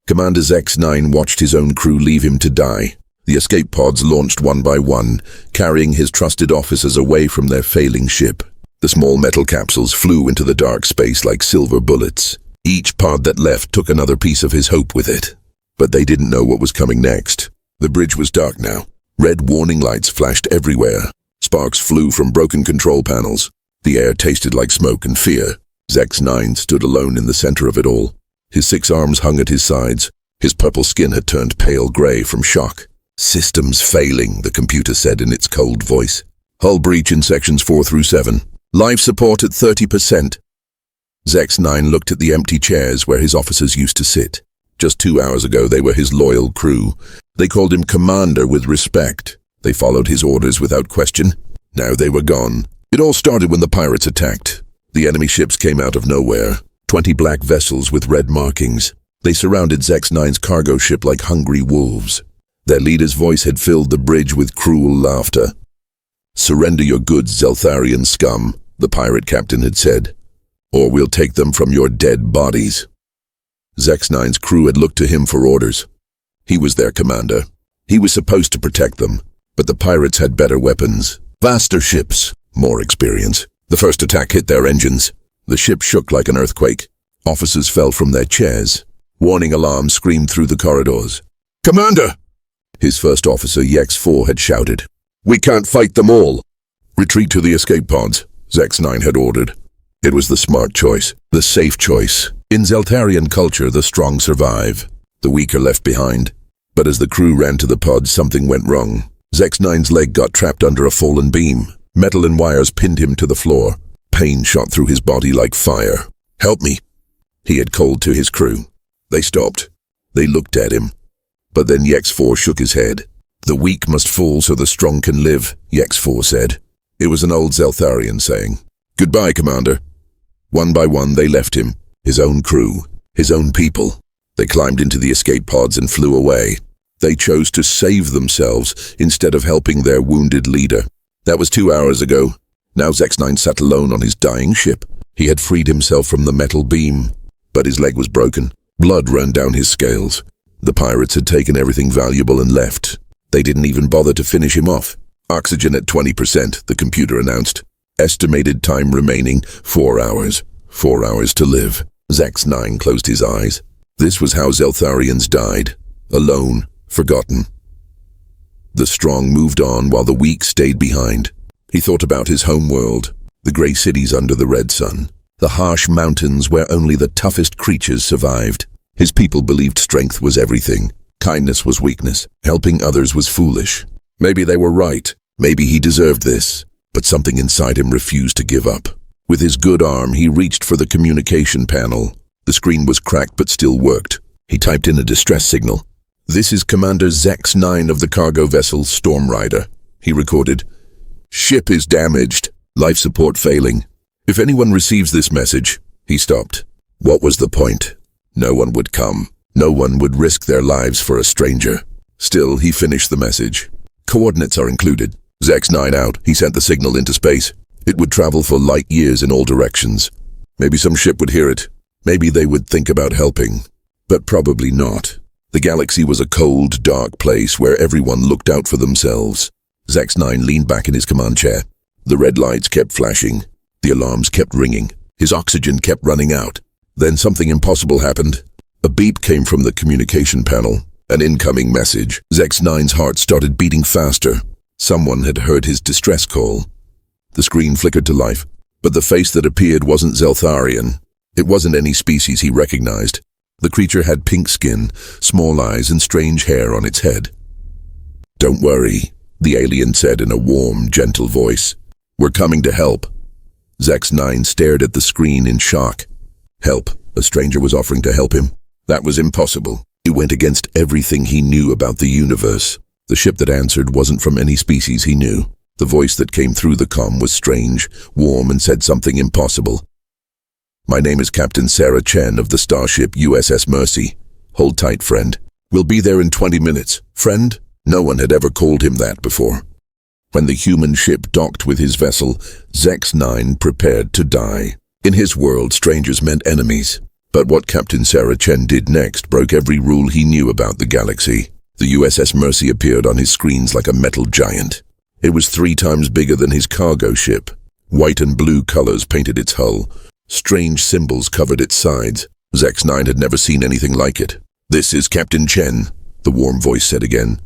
Commander X9 watched his own crew leave him to die. The escape pods launched one by one, carrying his trusted officers away from their failing ship. The small metal capsules flew into the dark space like silver bullets. Each pod that left took another piece of his hope with it. But they didn't know what was coming next. The bridge was dark now. Red warning lights flashed everywhere. Sparks flew from broken control panels. The air tasted like smoke and fear. X9 stood alone in the center of it all. His 6 arms hung at his sides. His purple skin had turned pale gray from shock. "Systems failing," the computer said in its cold voice. "Hull breach in sections 4 through 7. Life support at 30%. X9 looked at the empty chairs where his officers used to sit. Just 2 hours ago, they were his loyal crew. They called him Commander with respect. They followed his orders without question. Now they were gone. It all started when the pirates attacked. The enemy ships came out of nowhere. 20 black vessels with red markings. They surrounded X9's cargo ship like hungry wolves. Their leader's voice had filled the bridge with cruel laughter. "Surrender your goods, Zeltharian scum," the pirate captain had said, "or we'll take them from your dead bodies." X9's crew had looked to him for orders. He was their commander. He was supposed to protect them, but the pirates had better weapons. Vaster ships, more experience. The first attack hit their engines. The ship shook like an earthquake. Officers fell from their chairs. Warning alarms screamed through the corridors. "Commander!" His first officer, X4, had shouted. "We can't fight them all." "Retreat to the escape pods," X9 had ordered. It was the smart choice, the safe choice. In Zeltarian culture, the strong survive. The weak are left behind. But as the crew ran to the pods, something went wrong. X9's leg got trapped under a fallen beam. Metal and wires pinned him to the floor. Pain shot through his body like fire. "Help me," he had called to his crew. They stopped. They looked at him. But then X4 shook his head. "The weak must fall so the strong can live," X4 said. It was an old Zeltharian saying. "Goodbye, Commander." One by one they left him, his own crew, his own people. They climbed into the escape pods and flew away. They chose to save themselves instead of helping their wounded leader. That was 2 hours ago. Now X9 sat alone on his dying ship. He had freed himself from the metal beam, but his leg was broken. Blood ran down his scales. The pirates had taken everything valuable and left. They didn't even bother to finish him off. "Oxygen at 20%, the computer announced. Estimated time remaining, 4 hours. 4 hours to live. X9 closed his eyes. This was how Zeltharians died. Alone, forgotten. The strong moved on while the weak stayed behind. He thought about his home world, the grey cities under the red sun, the harsh mountains where only the toughest creatures survived. His people believed strength was everything. Kindness was weakness. Helping others was foolish. Maybe they were right. Maybe he deserved this. But something inside him refused to give up. With his good arm, he reached for the communication panel. The screen was cracked but still worked. He typed in a distress signal. "This is Commander X9 of the cargo vessel Storm Rider," he recorded. "Ship is damaged. Life support failing. If anyone receives this message..." He stopped. What was the point? No one would come. No one would risk their lives for a stranger. Still, he finished the message. "Coordinates are included. X9 out." He sent the signal into space. It would travel for light years in all directions. Maybe some ship would hear it. Maybe they would think about helping. But probably not. The galaxy was a cold, dark place where everyone looked out for themselves. X9 leaned back in his command chair. The red lights kept flashing. The alarms kept ringing. His oxygen kept running out. Then something impossible happened. A beep came from the communication panel. An incoming message. X9's heart started beating faster. Someone had heard his distress call. The screen flickered to life, but the face that appeared wasn't Zeltharian. It wasn't any species he recognized. The creature had pink skin, small eyes, and strange hair on its head. "Don't worry," the alien said in a warm, gentle voice. "We're coming to help." X9 stared at the screen in shock. Help? A stranger was offering to help him? That was impossible. It went against everything he knew about the universe. The ship that answered wasn't from any species he knew. The voice that came through the comm was strange, warm, and said something impossible. "My name is Captain Sarah Chen of the starship USS Mercy. Hold tight, friend. We'll be there in 20 minutes. Friend?" No one had ever called him that before. When the human ship docked with his vessel, X9 prepared to die. In his world, strangers meant enemies. But what Captain Sarah Chen did next broke every rule he knew about the galaxy. The USS Mercy appeared on his screens like a metal giant. It was 3 times bigger than his cargo ship. White and blue colors painted its hull. Strange symbols covered its sides. Zex-9 had never seen anything like it. "This is Captain Chen," the warm voice said again.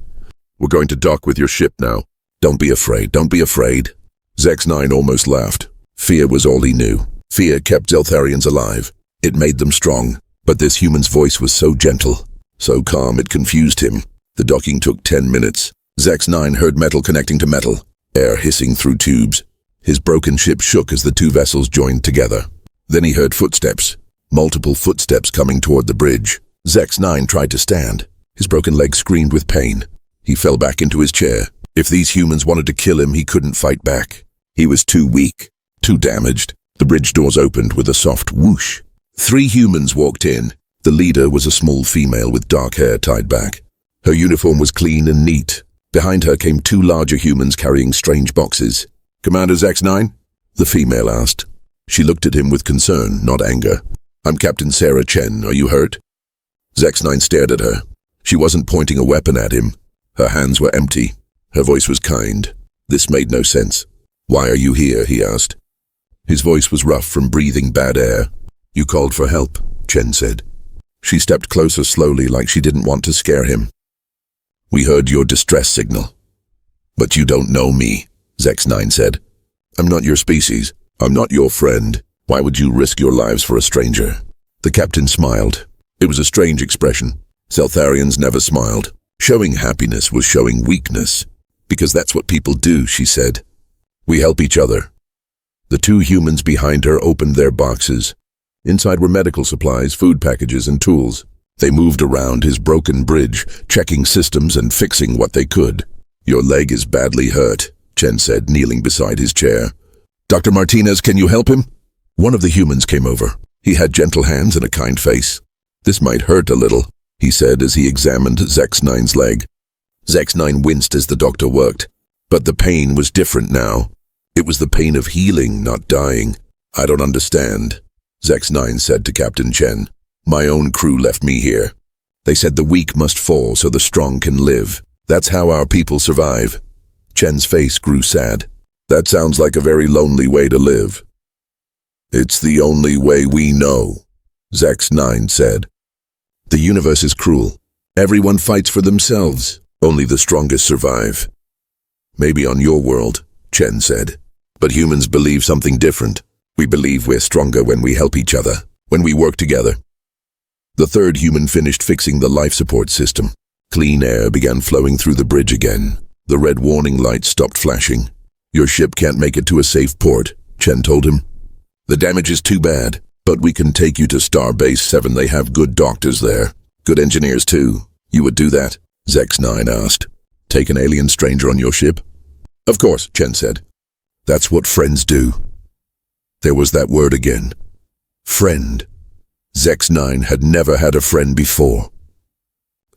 "We're going to dock with your ship now. Don't be afraid, don't be afraid." Zex-9 almost laughed. Fear was all he knew. Fear kept Zeltharians alive. It made them strong. But this human's voice was so gentle, so calm it confused him. The docking took 10 minutes. Zex-9 heard metal connecting to metal, air hissing through tubes. His broken ship shook as the 2 vessels joined together. Then he heard footsteps, multiple footsteps coming toward the bridge. Zex-9 tried to stand. His broken leg screamed with pain. He fell back into his chair. If these humans wanted to kill him, he couldn't fight back. He was too weak, too damaged. The bridge doors opened with a soft whoosh. 3 humans walked in. The leader was a small female with dark hair tied back. Her uniform was clean and neat. Behind her came 2 larger humans carrying strange boxes. "Commander Zex-9?" the female asked. She looked at him with concern, not anger. "I'm Captain Sarah Chen. Are you hurt?" Zex-9 stared at her. She wasn't pointing a weapon at him. Her hands were empty. Her voice was kind. This made no sense. "Why are you here?" he asked. His voice was rough from breathing bad air. "You called for help," Chen said. She stepped closer slowly like she didn't want to scare him. "We heard your distress signal." "But you don't know me," Zex-9 said. "I'm not your species. I'm not your friend. Why would you risk your lives for a stranger?" The captain smiled. It was a strange expression. Zeltharians never smiled. Showing happiness was showing weakness. "Because that's what people do," she said. "We help each other." The 2 humans behind her opened their boxes. Inside were medical supplies, food packages, and tools. They moved around his broken bridge, checking systems and fixing what they could. "Your leg is badly hurt," Chen said, kneeling beside his chair. "Dr. Martinez, can you help him?" One of the humans came over. He had gentle hands and a kind face. "This might hurt a little," he said as he examined Zex-9's leg. Zex-9 winced as the doctor worked. But the pain was different now. It was the pain of healing, not dying. "I don't understand," Zex-9 said to Captain Chen. "My own crew left me here. They said the weak must fall so the strong can live. That's how our people survive." Chen's face grew sad. "That sounds like a very lonely way to live." "It's the only way we know," Zex-9 said. "The universe is cruel. Everyone fights for themselves. Only the strongest survive." "Maybe on your world," Chen said. "But humans believe something different. We believe we're stronger when we help each other, when we work together." The 3rd human finished fixing the life support system. Clean air began flowing through the bridge again. The red warning light stopped flashing. "Your ship can't make it to a safe port," Chen told him. "The damage is too bad, but we can take you to Starbase 7. They have good doctors there. Good engineers too. You would do that?" Zex-9 asked. "Take an alien stranger on your ship?" "Of course," Chen said. "That's what friends do." There was that word again. Friend. Zex-9 had never had a friend before.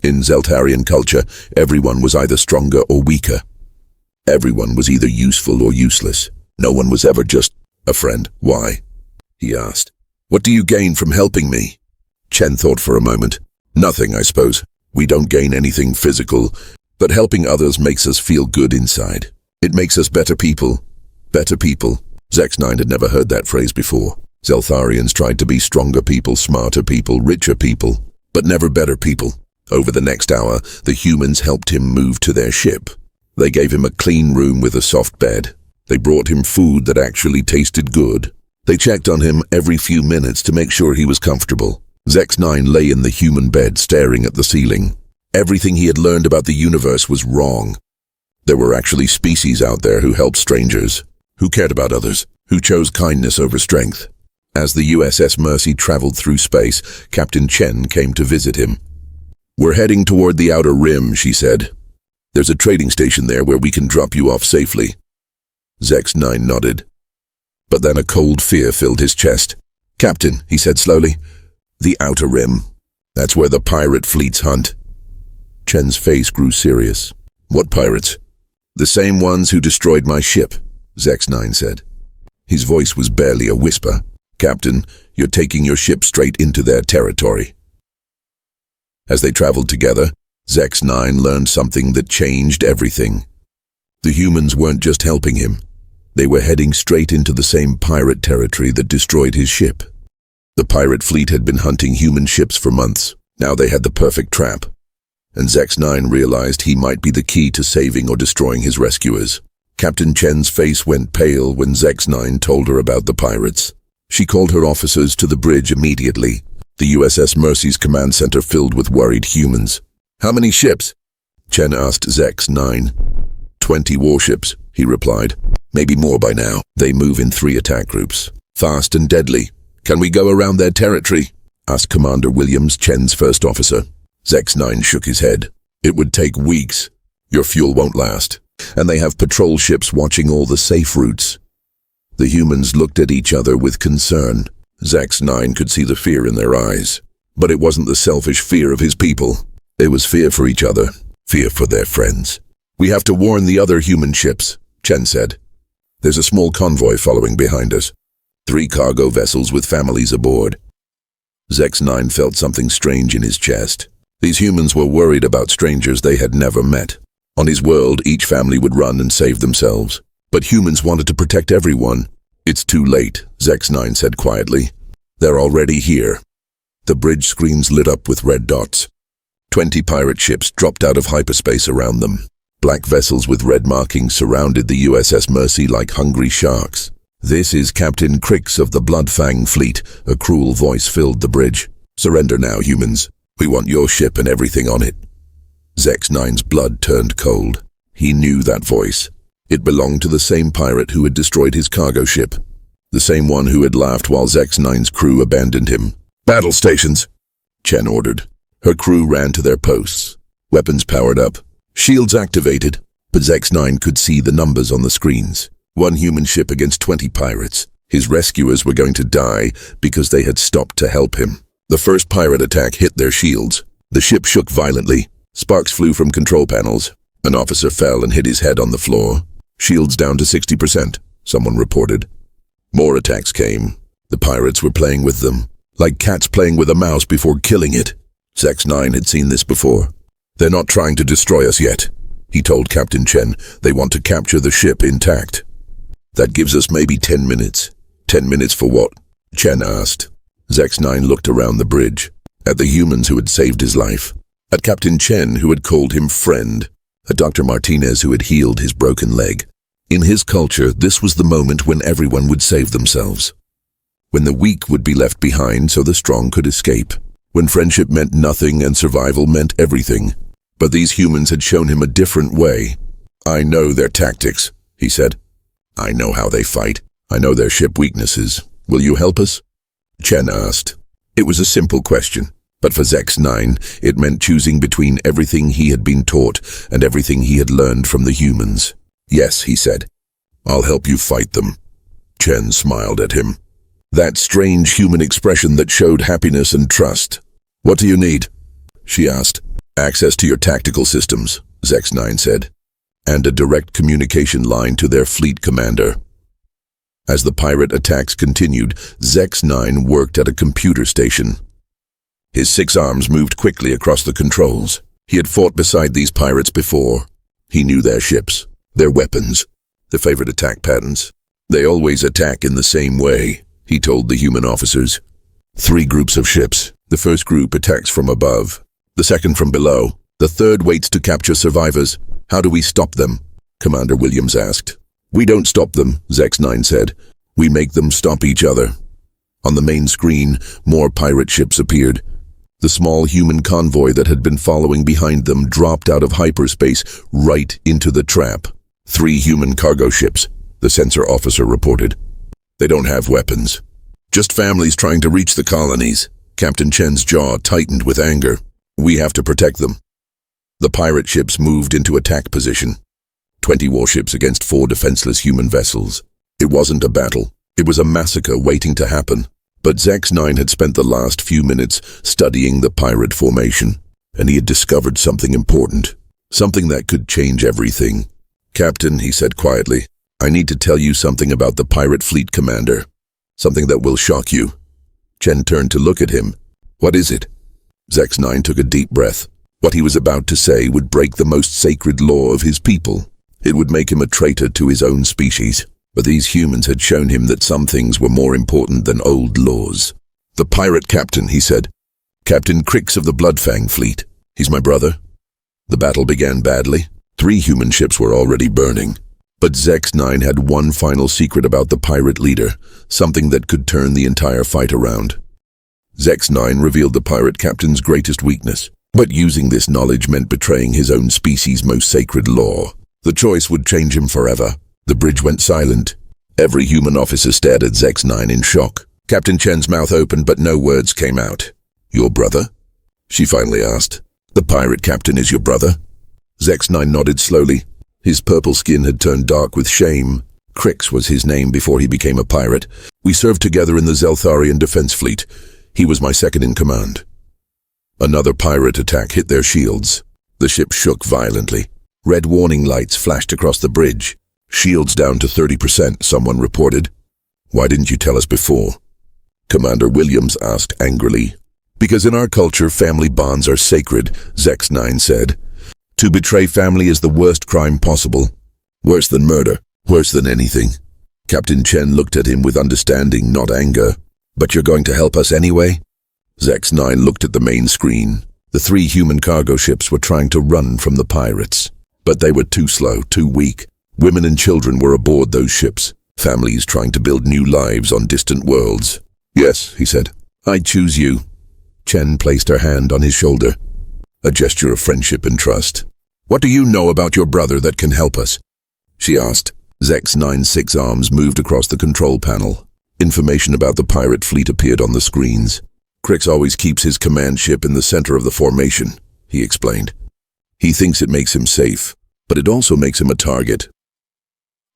In Zeltarian culture, everyone was either stronger or weaker. Everyone was either useful or useless. No one was ever just a friend. "Why?" he asked. "What do you gain from helping me?" Chen thought for a moment. "Nothing, I suppose. We don't gain anything physical, but helping others makes us feel good inside. It makes us better people." Better people. Zex-9 had never heard that phrase before. Zeltharians tried to be stronger people, smarter people, richer people, but never better people. Over the next hour, the humans helped him move to their ship. They gave him a clean room with a soft bed. They brought him food that actually tasted good. They checked on him every few minutes to make sure he was comfortable. Zex-9 lay in the human bed staring at the ceiling. Everything he had learned about the universe was wrong. There were actually species out there who helped strangers, who cared about others, who chose kindness over strength. As the USS Mercy traveled through space, Captain Chen came to visit him. "We're heading toward the outer rim," she said. "There's a trading station there where we can drop you off safely." Zex-9 nodded. But then a cold fear filled his chest. "Captain," he said slowly, "the outer rim. That's where the pirate fleets hunt." Chen's face grew serious. "What pirates?" "The same ones who destroyed my ship," Zex-9 said. His voice was barely a whisper. "Captain, You're taking your ship straight into their territory." As they traveled together, Zex-9 learned something that changed everything. The humans weren't just helping him. They were heading straight into the same pirate territory that destroyed his ship. The pirate fleet had been hunting human ships for months. Now they had the perfect trap. And Zex-9 realized he might be the key to saving or destroying his rescuers. Captain Chen's face went pale when Zex-9 told her about the pirates. She called her officers to the bridge immediately. The USS Mercy's command center filled with worried humans. "How many ships?" Chen asked Zex-9. 20 warships, he replied. "Maybe more by now. They move in 3 attack groups. Fast and deadly. Can we go around their territory?" asked Commander Williams, Chen's first officer. Zex-9 shook his head. "It would take weeks. Your fuel won't last. And they have patrol ships watching all the safe routes." The humans looked at each other with concern. Zex-9 could see the fear in their eyes. But it wasn't the selfish fear of his people. It was fear for each other, fear for their friends. "We have to warn the other human ships," Chen said. "There's a small convoy following behind us. 3 cargo vessels with families aboard." Zex-9 felt something strange in his chest. These humans were worried about strangers they had never met. On his world, each family would run and save themselves. But humans wanted to protect everyone. "It's too late," Zex-9 said quietly. "They're already here." The bridge screens lit up with red dots. 20 pirate ships dropped out of hyperspace around them. Black vessels with red markings surrounded the USS Mercy like hungry sharks. "This is Captain Crix of the Bloodfang Fleet," a cruel voice filled the bridge. "Surrender now, humans. We want your ship and everything on it." Zex-9's blood turned cold. He knew that voice. It belonged to the same pirate who had destroyed his cargo ship. The same one who had laughed while Zex-9's crew abandoned him. "Battle stations," Chen ordered. Her crew ran to their posts. Weapons powered up. Shields activated. But Zex-9 could see the numbers on the screens. 1 human ship against 20 pirates. His rescuers were going to die because they had stopped to help him. The first pirate attack hit their shields. The ship shook violently. Sparks flew from control panels. An officer fell and hit his head on the floor. "Shields down to 60%, someone reported. More attacks came. The pirates were playing with them, like cats playing with a mouse before killing it. Zex-9 had seen this before. "They're not trying to destroy us yet," he told Captain Chen. "They want to capture the ship intact." "That gives us maybe 10 minutes. 10 minutes for what?" Chen asked. Zex-9 looked around the bridge, at the humans who had saved his life, at Captain Chen who had called him friend, at Dr. Martinez who had healed his broken leg. In his culture, this was the moment when everyone would save themselves. When the weak would be left behind so the strong could escape. When friendship meant nothing and survival meant everything. But these humans had shown him a different way. "I know their tactics," he said. "I know how they fight. I know their ship weaknesses. Will you help us?" Chen asked. It was a simple question, but for Zex-9, it meant choosing between everything he had been taught and everything he had learned from the humans. "Yes," he said. "I'll help you fight them." Chen smiled at him. That strange human expression that showed happiness and trust. "What do you need?" she asked. "Access to your tactical systems," Zex-9 said, "and a direct communication line to their fleet commander." As the pirate attacks continued, Zex-9 worked at a computer station. His 6 arms moved quickly across the controls. He had fought beside these pirates before. He knew their ships, their weapons, their favorite attack patterns. "They always attack in the same way," he told the human officers. 3 groups of ships. The first group attacks from above, the second from below. The third waits to capture survivors. "How do we stop them?" Commander Williams asked. "We don't stop them," Zex-9 said. "We make them stop each other." On the main screen, more pirate ships appeared. The small human convoy that had been following behind them dropped out of hyperspace right into the trap. 3 human cargo ships, the sensor officer reported. "They don't have weapons. Just families trying to reach the colonies." Captain Chen's jaw tightened with anger. "We have to protect them." The pirate ships moved into attack position. 20 warships against 4 defenseless human vessels. It wasn't a battle. It was a massacre waiting to happen. But Zex-9 had spent the last few minutes studying the pirate formation, and he had discovered something important, something that could change everything. "Captain," he said quietly, "I need to tell you something about the pirate fleet commander, something that will shock you." Chen turned to look at him. What is it? Zex-9 took a deep breath. What he was about to say would break the most sacred law of his people. It would make him a traitor to his own species. But these humans had shown him that some things were more important than old laws. The pirate captain, he said. Captain Crix of the Bloodfang fleet. He's my brother. The battle began badly. 3 human ships were already burning. But Zex-9 had one final secret about the pirate leader, something that could turn the entire fight around. Zex-9 revealed the pirate captain's greatest weakness, but using this knowledge meant betraying his own species' most sacred law. The choice would change him forever. The bridge went silent. Every human officer stared at Zex-9 in shock. Captain Chen's mouth opened, but no words came out. Your brother? She finally asked. The pirate captain is your brother? Zex-9 nodded slowly. His purple skin had turned dark with shame. Crix was his name before he became a pirate. We served together in the Zeltharian defense fleet. He was my second in command. Another pirate attack hit their shields. The ship shook violently. Red warning lights flashed across the bridge. Shields down to 30%, someone reported. Why didn't you tell us before? Commander Williams asked angrily. Because in our culture, family bonds are sacred, Zex-9 said. To betray family is the worst crime possible. Worse than murder, worse than anything. Captain Chen looked at him with understanding, not anger. But you're going to help us anyway? Zex-9 looked at the main screen. The 3 human cargo ships were trying to run from the pirates. But they were too slow, too weak. Women and children were aboard those ships. Families trying to build new lives on distant worlds. Yes, he said. I choose you. Chen placed her hand on his shoulder. A gesture of friendship and trust. What do you know about your brother that can help us? She asked. Zex-9's 6 arms moved across the control panel. Information about the pirate fleet appeared on the screens. Crix always keeps his command ship in the center of the formation, he explained. He thinks it makes him safe, but it also makes him a target.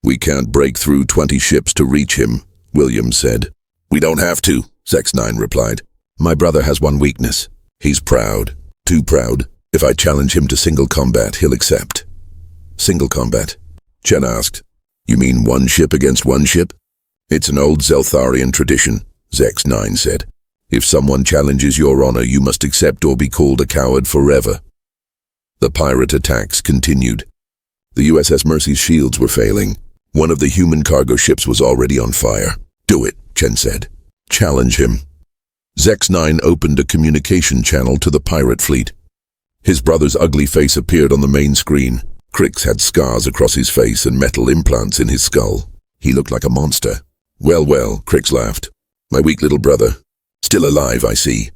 We can't break through 20 ships to reach him, Williams said. We don't have to, Zex-9 replied. My brother has one weakness. He's proud. Too proud. If I challenge him to single combat, he'll accept. Single combat? Chen asked. You mean one ship against one ship? It's an old Zeltharian tradition, Zex-9 said. If someone challenges your honor, you must accept or be called a coward forever. The pirate attacks continued. The USS Mercy's shields were failing. One of the human cargo ships was already on fire. Do it, Chen said. Challenge him. Zex-9 opened a communication channel to the pirate fleet. His brother's ugly face appeared on the main screen. Crix had scars across his face and metal implants in his skull. He looked like a monster. Well, Crix laughed. My weak little brother. Still alive, I see.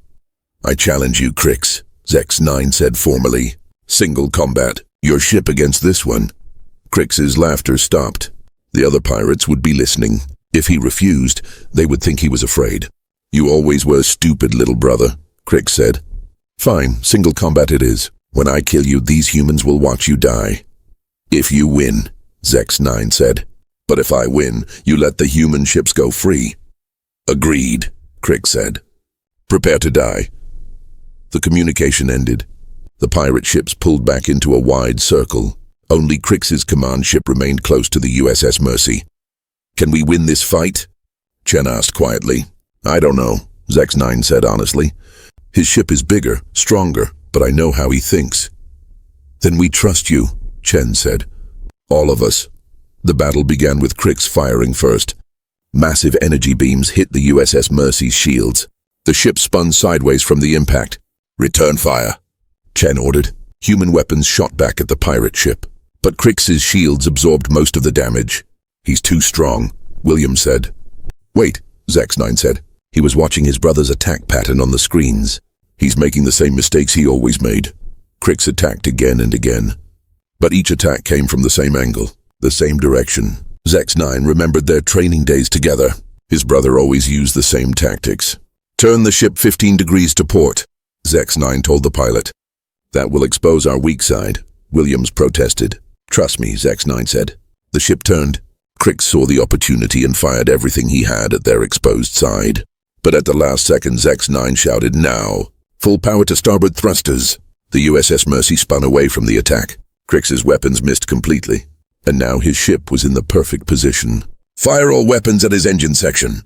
I challenge you, Crix, Zex-9 said formally. Single combat. Your ship against this one. Crix's laughter stopped. The other pirates would be listening. If he refused, they would think he was afraid. You always were stupid, little brother, Crix said. Fine, single combat it is. When I kill you, these humans will watch you die. If you win, Zex-9 said. But if I win, you let the human ships go free. Agreed, Crix said. Prepare to die. The communication ended. The pirate ships pulled back into a wide circle. Only Crix's command ship remained close to the USS Mercy. Can we win this fight? Chen asked quietly. I don't know, Zex-9 said honestly. His ship is bigger, stronger, but I know how he thinks. Then we trust you, Chen said. All of us. The battle began with Crix firing first. Massive energy beams hit the USS Mercy's shields. The ship spun sideways from the impact. Return fire, Chen ordered. Human weapons shot back at the pirate ship. But Crix's shields absorbed most of the damage. He's too strong, Williams said. Wait, Zex-9 said. He was watching his brother's attack pattern on the screens. He's making the same mistakes he always made. Crix attacked again and again. But each attack came from the same angle, the same direction. Zex-9 remembered their training days together. His brother always used the same tactics. Turn the ship 15 degrees to port, Zex-9 told the pilot. That will expose our weak side, Williams protested. Trust me, Zex-9 said. The ship turned. Crix saw the opportunity and fired everything he had at their exposed side. But at the last second, Zex-9 shouted, now! Full power to starboard thrusters! The USS Mercy spun away from the attack. Crix's weapons missed completely. And now his ship was in the perfect position. Fire all weapons at his engine section,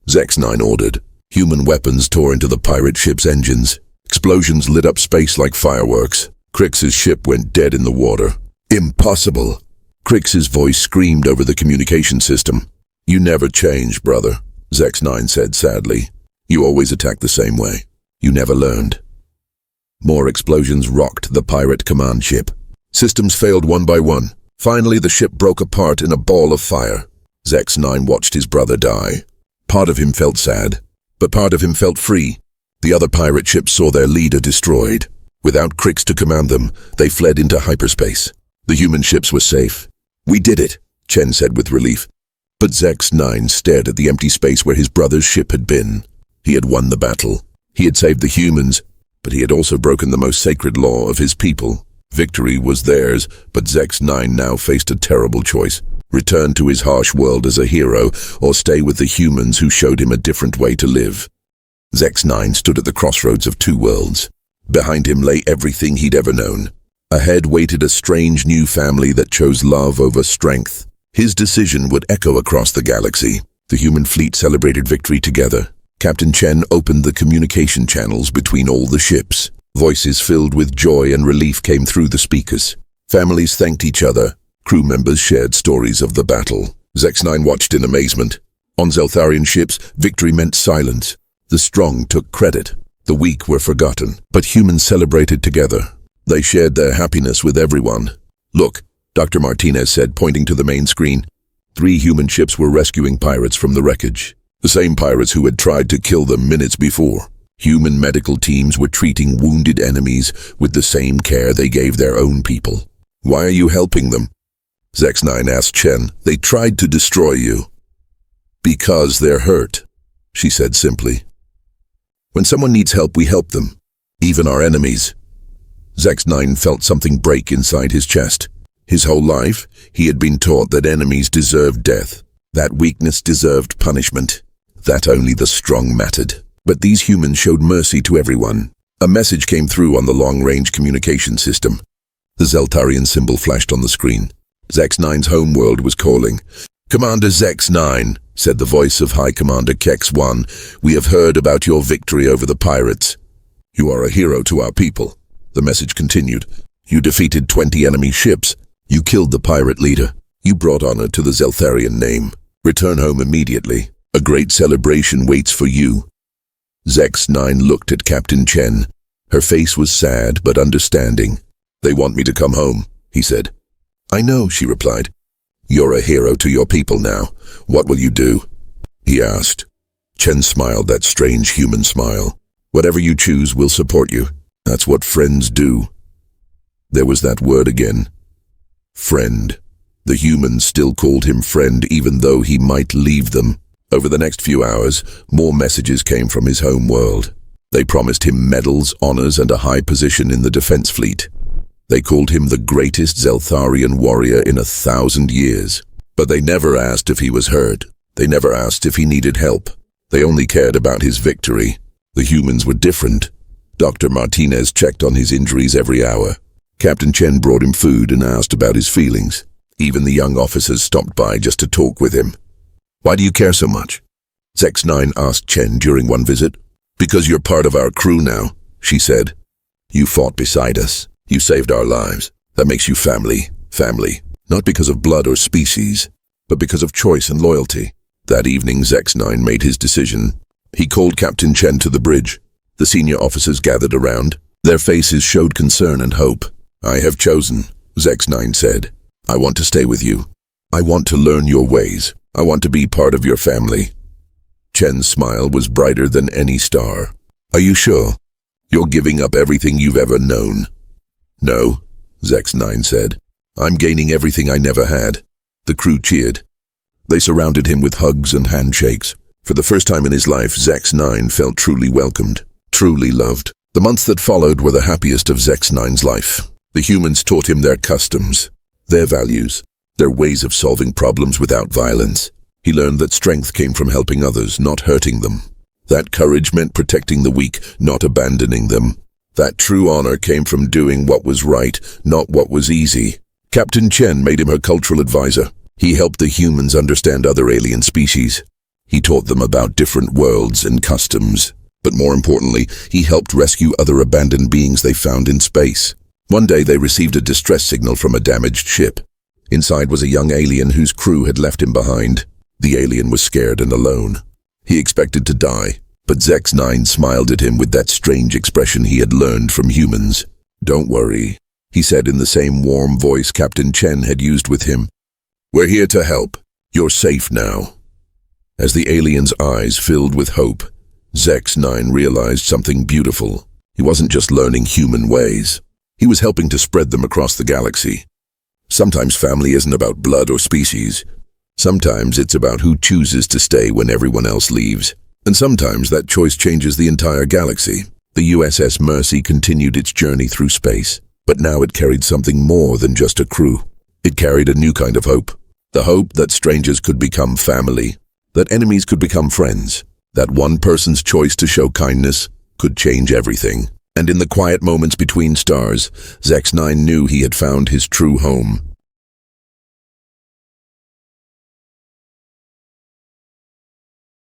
Zex-9 ordered. Human weapons tore into the pirate ship's engines. Explosions lit up space like fireworks. Crix's ship went dead in the water. Impossible! Crix's voice screamed over the communication system. You never change, brother, Zex9 said sadly. You always attack the same way. You never learned. More explosions rocked the pirate command ship. Systems failed one by one. Finally, the ship broke apart in a ball of fire. Zex9 watched his brother die. Part of him felt sad, but part of him felt free. The other pirate ships saw their leader destroyed. Without Crix to command them, they fled into hyperspace. The human ships were safe. We did it, Chen said with relief. But Zex9 stared at the empty space where his brother's ship had been. He had won the battle. He had saved the humans, but he had also broken the most sacred law of his people. Victory was theirs, but Zex9 now faced a terrible choice. Return to his harsh world as a hero, or stay with the humans who showed him a different way to live. Zex9 stood at the crossroads of two worlds. Behind him lay everything he'd ever known. Ahead waited a strange new family that chose love over strength. His decision would echo across the galaxy. The human fleet celebrated victory together. Captain Chen opened the communication channels between all the ships. Voices filled with joy and relief came through the speakers. Families thanked each other. Crew members shared stories of the battle. Zex9 watched in amazement. On Zeltharian ships, victory meant silence. The strong took credit. The weak were forgotten. But humans celebrated together. They shared their happiness with everyone. Look, Dr. Martinez said, pointing to the main screen. 3 human ships were rescuing pirates from the wreckage. The same pirates who had tried to kill them minutes before. Human medical teams were treating wounded enemies with the same care they gave their own people. Why are you helping them? Zex9 asked Chen. They tried to destroy you. Because they're hurt, she said simply. When someone needs help, we help them. Even our enemies. Zex9 felt something break inside his chest. His whole life, he had been taught that enemies deserved death. That weakness deserved punishment. That only the strong mattered. But these humans showed mercy to everyone. A message came through on the long-range communication system. The Zeltarian symbol flashed on the screen. Zex9's homeworld was calling. Commander Zex9, said the voice of High Commander Kex-1, we have heard about your victory over the pirates. You are a hero to our people. The message continued. You defeated 20 enemy ships. You killed the pirate leader. You brought honor to the Zeltharian name. Return home immediately. A great celebration waits for you. Zex9 looked at Captain Chen. Her face was sad but understanding. They want me to come home, he said. I know, she replied. You're a hero to your people now. What will you do? He asked. Chen smiled that strange human smile. Whatever you choose, we'll support you. That's what friends do. There was that word again. Friend. The humans still called him friend even though he might leave them. Over the next few hours, more messages came from his home world. They promised him medals, honors, and a high position in the defense fleet. They called him the greatest Zeltharian warrior in 1,000 years. But they never asked if he was hurt. They never asked if he needed help. They only cared about his victory. The humans were different. Dr. Martinez checked on his injuries every hour. Captain Chen brought him food and asked about his feelings. Even the young officers stopped by just to talk with him. Why do you care so much? Zex9 asked Chen during one visit. Because you're part of our crew now, she said. You fought beside us. You saved our lives. That makes you family. Family. Not because of blood or species, but because of choice and loyalty. That evening, Zex9 made his decision. He called Captain Chen to the bridge. The senior officers gathered around. Their faces showed concern and hope. I have chosen, Zex9 said. I want to stay with you. I want to learn your ways. I want to be part of your family. Chen's smile was brighter than any star. Are you sure? You're giving up everything you've ever known. No, Zex9 said. I'm gaining everything I never had. The crew cheered. They surrounded him with hugs and handshakes. For the first time in his life, Zex9 felt truly welcomed, truly loved. The months that followed were the happiest of Zex9's life. The humans taught him their customs, their values, their ways of solving problems without violence. He learned that strength came from helping others, not hurting them. That courage meant protecting the weak, not abandoning them. That true honor came from doing what was right, not what was easy. Captain Chen made him her cultural advisor. He helped the humans understand other alien species. He taught them about different worlds and customs. But more importantly, he helped rescue other abandoned beings they found in space. One day they received a distress signal from a damaged ship. Inside was a young alien whose crew had left him behind. The alien was scared and alone. He expected to die, but Zex-9 smiled at him with that strange expression he had learned from humans. "Don't worry," he said in the same warm voice Captain Chen had used with him. "We're here to help. You're safe now." As the alien's eyes filled with hope, Zex-9 realized something beautiful. He wasn't just learning human ways. He was helping to spread them across the galaxy. Sometimes family isn't about blood or species. Sometimes it's about who chooses to stay when everyone else leaves. And sometimes that choice changes the entire galaxy. The USS Mercy continued its journey through space, but now it carried something more than just a crew. It carried a new kind of hope. The hope that strangers could become family, that enemies could become friends, that one person's choice to show kindness could change everything. And in the quiet moments between stars, Zex-9 knew he had found his true home.